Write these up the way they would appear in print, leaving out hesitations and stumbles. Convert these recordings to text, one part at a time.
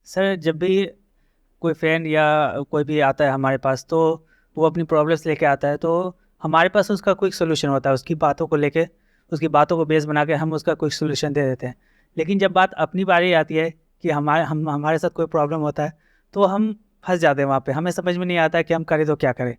Sir जब भी कोई फ्रेंड या कोई भी आता है हमारे पास, तो वो अपनी प्रॉब्लम्स लेके आता है, तो हमारे पास उसका क्विक सोल्यूशन होता है। उसकी बातों को लेके, उसकी बातों को बेस बना के हम उसका क्विक सोल्यूशन दे देते हैं। लेकिन जब बात अपनी बारी आती है कि हमारे साथ कोई प्रॉब्लम होता है, तो हम फंस जाते हैं वहाँ पे। हमें समझ में नहीं आता है कि हम करें तो क्या करें,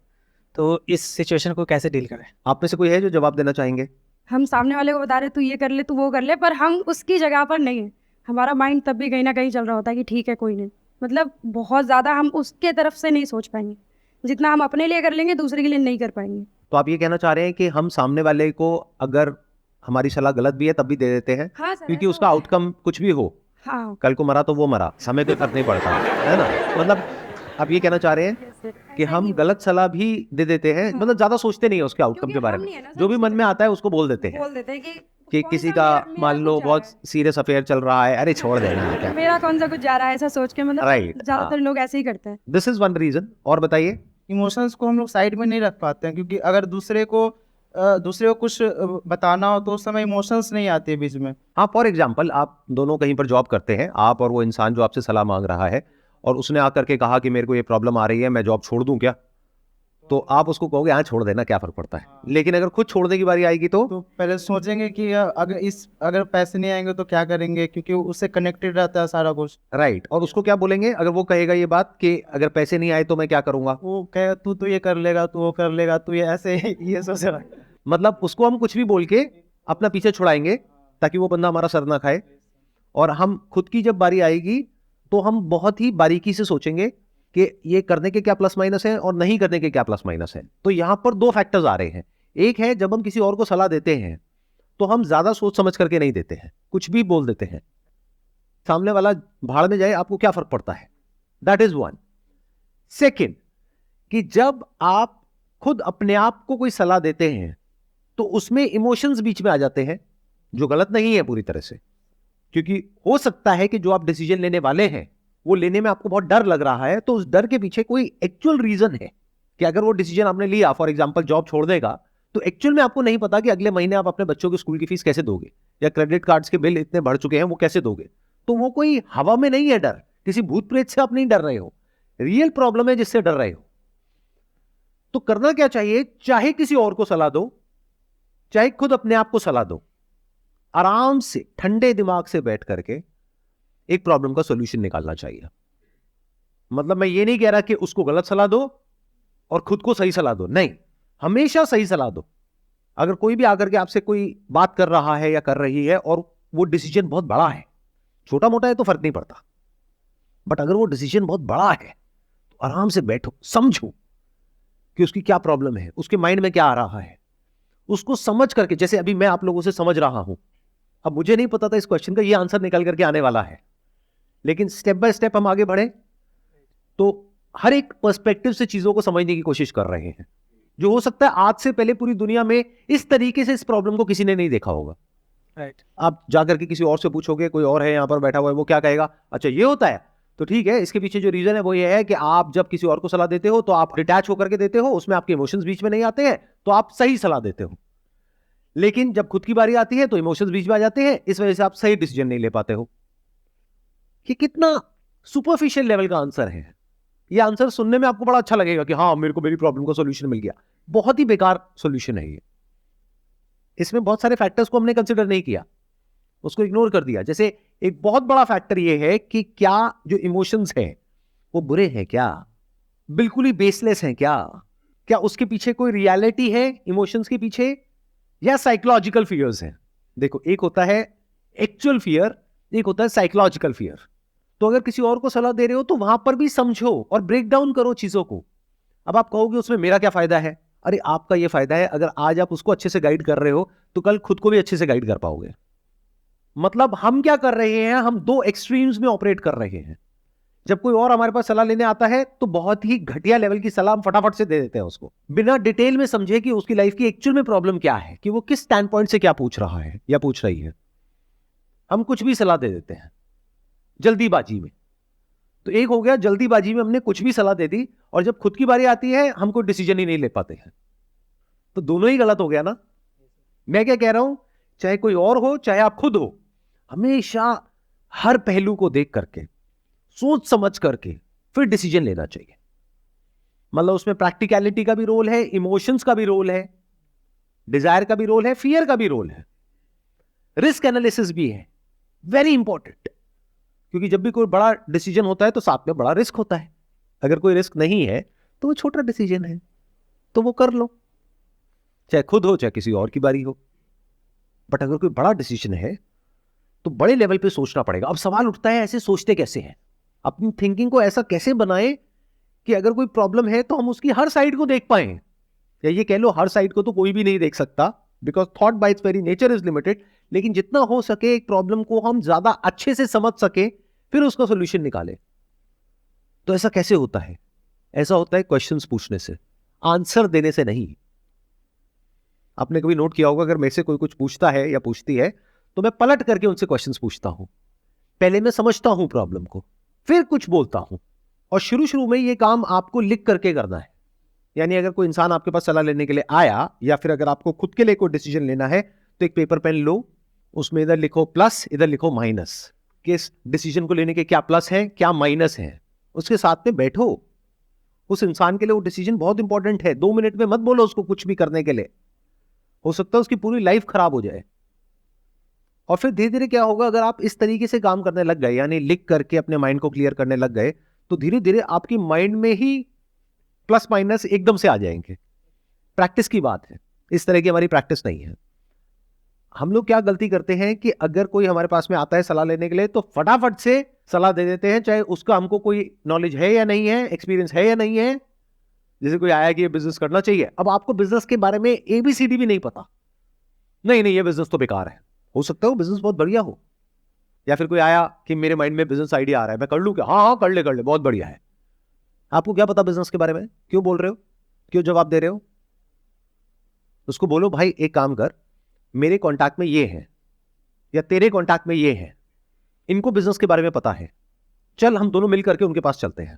तो इस सिचुएशन को कैसे डील करें। आप में से कोई है जो जवाब देना चाहेंगे? हम सामने वाले को बता रहे तू ये कर ले, तू वो कर ले, पर हम उसकी जगह पर नहीं है। हमारा माइंड तब भी कहीं ना कहीं चल रहा होता है कि ठीक है कोई नहीं। मतलब बहुत ज़्यादा हम उसके तरफ से नहीं सोच पाएंगे, जितना हम अपने लिए कर लेंगे दूसरे के लिए नहीं कर पाएंगे। तो आप ये कहना चाह रहे हैं कि हम सामने वाले को अगर हमारी सलाह गलत भी है तब भी दे देते हैं, हाँ सर, क्योंकि ऐसा उसका होता है। आउटकम कुछ भी हो, हाँ कल को मरा तो वो मरा, हमें कोई फर्क नहीं पड़ता, है ना? मतलब आप ये कहना चाह रहे हैं कि ऐसा हम ही गलत सलाह भी दे देते हैं, हाँ। मतलब ज्यादा सोचते नहीं है उसके आउटकम क्योंकि के बारे हम में, नहीं है ना सर जो भी उसकी मन में जगह। आता है उसको बोल देते हैं बोल देते हैं कि कौन किसी सा का मेरा मान लो कुछ जा रहा बहुत है। सीरियस अफेयर चल रहा है, अरे छोड़ देना क्या, मेरा कौन सा कुछ जा रहा है, ऐसा सोच के मतलब राइट? हाँ, ज्यादातर लोग ऐसे ही करते हैं। This is one reason. और बताइए। इमोशंस को हम लोग साइड में नहीं रख पाते हैं, क्योंकि अगर दूसरे को कुछ बताना हो तो उस समय इमोशंस नहीं आते बीच में। हाँ, फॉर एग्जाम्पल आप दोनों कहीं पर जॉब करते हैं, आप और वो इंसान जो आपसे सलाह मांग रहा है, और उसने आकर के कहा कि मेरे को ये प्रॉब्लम आ रही है, मैं जॉब छोड़ दूं क्या? तो आप उसको कहोगे हाँ छोड़ देना, क्या फर्क पड़ता है। लेकिन अगर खुद छोड़ने की बारी आएगी तो तो पहले सोचेंगे कि अगर पैसे नहीं आएंगे तो क्या करेंगे, क्योंकि उससे कनेक्टेड रहता है सारा कुछ। राइट, और उसको क्या बोलेंगे अगर वो कहेगा ये बात कि अगर पैसे नहीं आए तो मैं क्या करूंगा? वो कहेगा तू तो ये कर लेगा, तू वो कर लेगा, तू ये ऐसे ये सोच रहा है। मतलब उसको हम कुछ भी बोल के अपना पीछे छुड़ाएंगे ताकि वो बंदा हमारा सर ना खाए। और हम खुद की जब बारी आएगी तो हम बहुत ही बारीकी से सोचेंगे कि ये करने के क्या प्लस माइनस है और नहीं करने के क्या प्लस माइनस है। तो यहां पर दो फैक्टर्स आ रहे हैं। एक है जब हम किसी और को सलाह देते हैं तो हम ज्यादा सोच समझ करके नहीं देते हैं, कुछ भी बोल देते हैं, सामने वाला भाड़ में जाए, आपको क्या फर्क पड़ता है। That is one. सेकेंड, कि जब आप खुद अपने आप को कोई सलाह देते हैं तो उसमें इमोशंस बीच में आ जाते हैं, जो गलत नहीं है पूरी तरह से, क्योंकि हो सकता है कि जो आप डिसीजन लेने वाले हैं वो लेने में आपको बहुत डर लग रहा है, तो उस डर के पीछे कोई एक्चुअल रीजन है कि अगर वो डिसीजन आपने लिया, फॉर एग्जांपल जॉब छोड़ने का, तो एक्चुअल में आपको नहीं पता कि अगले महीने आप अपने बच्चों की स्कूल की फीस कैसे दोगे, या क्रेडिट कार्ड्स के बिल इतने बढ़ चुके हैं वो कैसे दोगे। तो वो कोई हवा में नहीं है डर, किसी भूत प्रेत से आप नहीं डर रहे हो, रियल प्रॉब्लम है जिससे डर रहे हो। तो करना क्या चाहिए, चाहे किसी और को सलाह दो, चाहे खुद अपने आप को सलाह दो, आराम से ठंडे दिमाग से बैठ करके एक प्रॉब्लम का सॉल्यूशन निकालना चाहिए। मतलब मैं ये नहीं कह रहा कि उसको गलत सलाह दो और खुद को सही सलाह दो, नहीं, हमेशा सही सलाह दो। अगर कोई भी आकर के आपसे कोई बात कर रहा है या कर रही है और वो डिसीजन बहुत बड़ा है, छोटा मोटा है तो फर्क नहीं पड़ता, बट अगर वो डिसीजन बहुत बड़ा है तो आराम से बैठो, समझो कि उसकी क्या प्रॉब्लम है, उसके माइंड में क्या आ रहा है, उसको समझ करके, जैसे अभी मैं आप लोगों से समझ रहा हूं, अब मुझे नहीं पता था इस क्वेश्चन का ये आंसर निकल करके आने वाला है, लेकिन स्टेप बाय स्टेप हम आगे बढ़े तो हर एक पर्सपेक्टिव से चीजों को समझने की कोशिश कर रहे हैं, जो हो सकता है आज से पहले पूरी दुनिया में इस तरीके से इस प्रॉब्लम को किसी ने नहीं देखा होगा। राइट। आप जाकर के किसी और से पूछोगे, कोई और है यहां पर बैठा हुआ है, वो क्या कहेगा, अच्छा ये होता है, तो ठीक है, इसके पीछे जो रीजन है वो ये है कि आप जब किसी और को सलाह देते हो तो आप डिटैच होकर के देते हो, उसमें आपके इमोशंस बीच में नहीं आते हैं, तो आप सही सलाह देते हो। लेकिन जब खुद की बारी आती है तो इमोशंस बीच में आ जाते हैं, इस वजह से आप सही डिसीजन नहीं ले पाते हो। कि कितना सुपरफिशियल लेवल का आंसर है। ये आंसर सुनने में आपको बड़ा अच्छा लगेगा कि हाँ मेरे को मेरी प्रॉब्लम का सॉल्यूशन मिल गया, बहुत ही बेकार सॉल्यूशन है ये। इसमें बहुत सारे फैक्टर्स को हमने कंसिडर नहीं किया, उसको इग्नोर कर दिया। जैसे एक बहुत बड़ा फैक्टर ये है कि क्या जो इमोशंस हैं वो बुरे हैं क्या, बिल्कुल ही बेसलेस हैं क्या, क्या उसके पीछे कोई रियलिटी है इमोशंस के पीछे, या साइकोलॉजिकल फियर्स हैं। देखो, एक होता है एक्चुअल फियर, एक होता है साइकोलॉजिकल फियर। तो अगर किसी और को सलाह दे रहे हो तो वहां पर भी समझो और ब्रेक डाउन करो चीजों को। अब आप कहोगे उसमें मेरा क्या फायदा है, अरे आपका ये फायदा है, अगर आज आप उसको अच्छे से गाइड कर रहे हो तो कल खुद को भी अच्छे से गाइड कर पाओगे। मतलब हम क्या कर रहे हैं, हम दो एक्सट्रीम्स में ऑपरेट कर रहे हैं। जब कोई और हमारे पास सलाह लेने आता है तो बहुत ही घटिया लेवल की सलाह हम फटाफट से दे देते हैं उसको, बिना डिटेल में समझे कि उसकी लाइफ की एक्चुअल में प्रॉब्लम क्या है, कि वो किस स्टैंड पॉइंट से क्या पूछ रहा है या पूछ रही है। हम कुछ भी सलाह दे देते हैं जल्दीबाजी में। तो एक हो गया, जल्दीबाजी में हमने कुछ भी सलाह दे दी, और जब खुद की बारी आती है हम कोई डिसीजन ही नहीं ले पाते हैं। तो दोनों ही गलत हो गया ना। मैं क्या कह रहा हूं, चाहे कोई और हो चाहे आप खुद हो, हमेशा हर पहलू को देख करके सोच समझ करके फिर डिसीजन लेना चाहिए। मतलब उसमें प्रैक्टिकलिटी का भी रोल है, इमोशंस का भी रोल है, डिजायर का भी रोल है, फियर का भी रोल है, रिस्क एनालिसिस भी है, वेरी इंपॉर्टेंट। क्योंकि जब भी कोई बड़ा डिसीजन होता है तो साथ में बड़ा रिस्क होता है। अगर कोई रिस्क नहीं है तो वो छोटा डिसीजन है, तो वो कर लो, चाहे खुद हो चाहे किसी और की बारी हो। बट अगर कोई बड़ा डिसीजन है तो बड़े लेवल पे सोचना पड़ेगा। अब सवाल उठता है, ऐसे सोचते कैसे हैं? अपनी थिंकिंग को ऐसा कैसे बनाएं कि अगर कोई प्रॉब्लम है तो हम उसकी हर साइड को देख पाए, या ये कह लो हर साइड को तो कोई भी नहीं देख सकता, because thought bye it's very nature is limited. लेकिन जितना हो सके एक प्रॉब्लम को हम ज्यादा अच्छे से समझ सके, फिर उसका सोल्यूशन निकाले। तो ऐसा कैसे होता है? ऐसा होता है क्वेश्चंस पूछने से, आंसर देने से नहीं। आपने कभी नोट किया होगा, अगर मेरे से कोई कुछ पूछता है या पूछती है तो मैं पलट करके उनसे क्वेश्चंस पूछता हूं। पहले मैं समझता हूं प्रॉब्लम को, फिर कुछ बोलता हूं। और शुरू में ये काम आपको लिख करके करना है। यानी अगर कोई इंसान आपके पास सलाह लेने के लिए आया, या फिर अगर आपको खुद के लिए कोई डिसीजन लेना है, तो एक पेपर पेन लो, उसमें इधर लिखो प्लस, इधर लिखो माइनस, कि इस डिसीजन को लेने के क्या प्लस है क्या माइनस है। उसके साथ में बैठो। उस इंसान के लिए वो डिसीजन बहुत इंपॉर्टेंट है। 2 मिनट में मत बोलो उसको कुछ भी करने के लिए, हो सकता है उसकी पूरी लाइफ खराब हो जाए। और फिर धीरे धीरे क्या होगा, अगर आप इस तरीके से काम करने लग गए, यानी लिख करके अपने माइंड को क्लियर करने लग गए, तो धीरे धीरे आपकी माइंड में ही प्लस माइनस एकदम से आ जाएंगे। प्रैक्टिस की बात है, इस तरह की हमारी प्रैक्टिस नहीं है। हम लोग क्या गलती करते हैं कि अगर कोई हमारे पास में आता है सलाह लेने के लिए, तो फटाफट से सलाह दे देते हैं, चाहे उसका हमको कोई नॉलेज है या नहीं है, एक्सपीरियंस है या नहीं है। जैसे कोई आया कि ये बिजनेस करना चाहिए, अब आपको बिजनेस के बारे में ABCD भी नहीं पता, नहीं ये बिजनेस तो बेकार है। हो सकता है वो बिजनेस बहुत बढ़िया हो। या फिर कोई आया कि मेरे माइंड में बिजनेस आइडिया आ रहा है, मैं कर लूं क्या? हाँ कर ले बहुत बढ़िया है। आपको क्या पता बिजनेस के बारे में? क्यों बोल रहे हो, क्यों जवाब दे रहे हो? उसको बोलो भाई एक काम कर, मेरे कॉन्टैक्ट में ये है, या तेरे कॉन्टैक्ट में ये है, इनको बिजनेस के बारे में पता है, चल हम दोनों मिल करके उनके पास चलते हैं।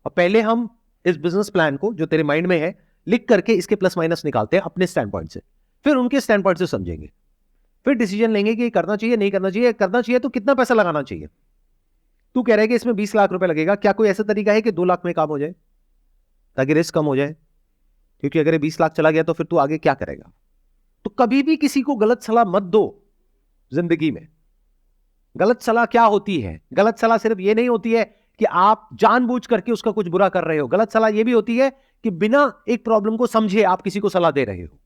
और पहले हम इस बिजनेस प्लान को जो तेरे माइंड में है लिख करके इसके प्लस माइनस निकालते हैं अपने स्टैंड पॉइंट से, फिर उनके स्टैंड पॉइंट से समझेंगे, फिर डिसीजन लेंगे कि करना चाहिए नहीं करना चाहिए, करना चाहिए तो कितना पैसा लगाना चाहिए। तू कह रहा है कि इसमें 20 लाख रुपए लगेगा, क्या कोई ऐसा तरीका है कि 2 लाख में काम हो जाए, ताकि रिस्क कम हो जाए? क्योंकि अगर 20 लाख चला गया तो फिर तू आगे क्या करेगा? तो कभी भी किसी को गलत सलाह मत दो। जिंदगी में गलत सलाह क्या होती है? गलत सलाह सिर्फ ये नहीं होती है कि आप जानबूझ करके उसका कुछ बुरा कर रहे हो। गलत सलाह यह भी होती है कि बिना एक प्रॉब्लम को समझे आप किसी को सलाह दे रहे हो।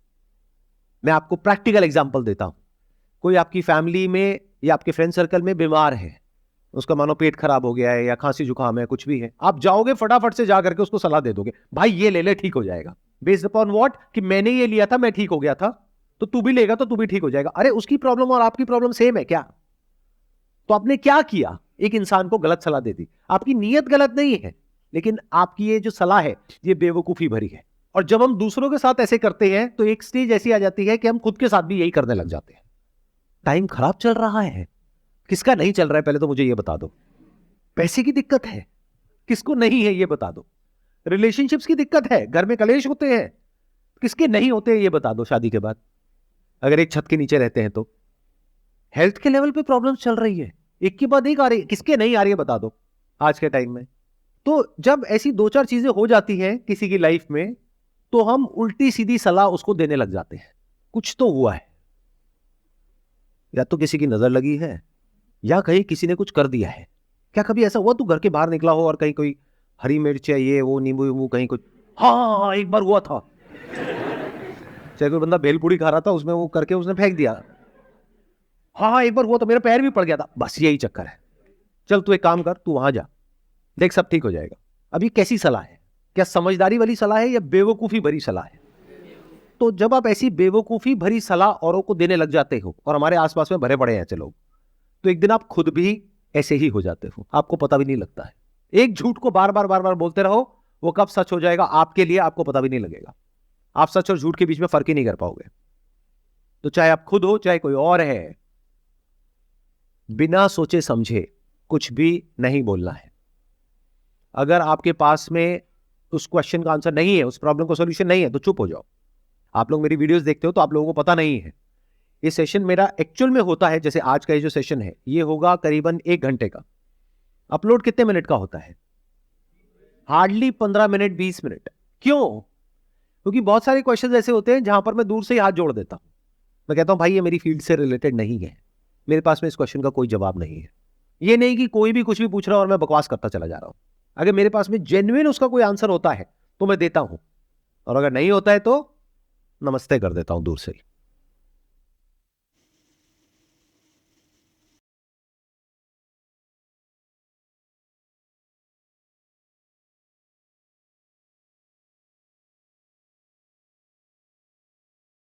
मैं आपको प्रैक्टिकल एग्जांपल देता हूं। कोई आपकी फैमिली में या आपके फ्रेंड सर्कल में बीमार है, उसका मानो पेट खराब हो गया है या खांसी जुकाम है, कुछ भी है, आप जाओगे फटाफट से जा करके उसको सलाह दे दोगे, भाई ये ले ले ठीक हो जाएगा। Based upon what? कि मैंने ये लिया था, मैं ठीक हो गया था, तो तू भी लेगा तो तू भी ठीक हो जाएगा। अरे उसकी प्रॉब्लम और आपकी प्रॉब्लम सेम है क्या? तो आपने क्या किया? एक इंसान को गलत सलाह दे दी। आपकी नीयत गलत नहीं है, लेकिन आपकी ये जो सलाह है ये बेवकूफी भरी है। और जब हम दूसरों के साथ ऐसे करते हैं तो एक स्टेज ऐसी आ जाती है कि हम खुद के साथ भी यही करने लग जाते हैं। टाइम खराब चल रहा है, किसका नहीं चल रहा है पहले तो मुझे ये बता दो। पैसे की दिक्कत है, किसको नहीं है ये बता दो। रिलेशनशिप्स की दिक्कत है, घर में कलेश होते हैं, किसके नहीं होते हैं ये बता दो। शादी के बाद अगर एक छत के नीचे रहते हैं तो हेल्थ के लेवल पे प्रॉब्लम चल रही है, एक के बाद एक आ रही है, किसके नहीं आ रही है बता दो आज के टाइम में। तो जब ऐसी 2-4 चीजें हो जाती हैं किसी की लाइफ में, तो हम उल्टी सीधी सलाह उसको देने लग जाते हैं। कुछ तो हुआ है, या तो किसी की नजर लगी है, या कहीं किसी ने कुछ कर दिया है। क्या कभी ऐसा हुआ तू घर के बाहर निकला हो और कहीं कोई हरी मिर्च है, ये वो नींबू वींबू कहीं कुछ? हाँ एक बार हुआ था, चाहे कोई बंदा भेलपूरी खा रहा था, उसमें वो करके उसने फेंक दिया। हाँ एक बार हुआ तो मेरा पैर भी पड़ गया था। बस यही चक्कर है। चल तू एक काम कर, तू वहां जा, देख सब ठीक हो जाएगा। अब ये कैसी सलाह है? क्या समझदारी वाली सलाह है या बेवकूफी भरी सलाह है? तो जब आप ऐसी बेवकूफी भरी सलाह औरों को देने लग जाते हो, और हमारे आसपास में भरे पड़े हैं ऐसे लोग, तो एक दिन आप खुद भी ऐसे ही हो जाते हो, आपको पता भी नहीं लगता है। एक झूठ को बार बार बोलते रहो, वो कब सच हो जाएगा आपके लिए आपको पता भी नहीं लगेगा। आप सच और झूठ के बीच में फर्क ही नहीं कर पाओगे। तो चाहे आप खुद हो चाहे कोई और है, बिना सोचे समझे कुछ भी नहीं बोलना है। अगर आपके पास में उस क्वेश्चन का आंसर नहीं है, उस प्रॉब्लम का सॉल्यूशन नहीं है, तो चुप हो जाओ। आप लोग मेरी वीडियोस देखते हो तो आप लोगों को पता नहीं है, ये सेशन मेरा एक्चुअल में होता है, जैसे आज का ये जो सेशन है ये होगा करीबन 1 घंटे का। अपलोड कितने मिनट का होता है? Hardly 15 minute 20 minute. क्यों? क्योंकि बहुत सारे क्वेश्चन ऐसे होते हैं जहां पर मैं दूर से ही हाथ जोड़ देता हूं, मैं कहता हूं भाई ये मेरी फील्ड से रिलेटेड नहीं है, मेरे पास में इस क्वेश्चन का कोई जवाब नहीं है। ये नहीं कि कोई भी कुछ भी पूछ रहा है और मैं बकवास करता चला जा रहा हूं। अगर मेरे पास में जेन्युइन उसका कोई आंसर होता है तो मैं देता हूं, और अगर नहीं होता है तो नमस्ते कर देता हूं दूर से ही।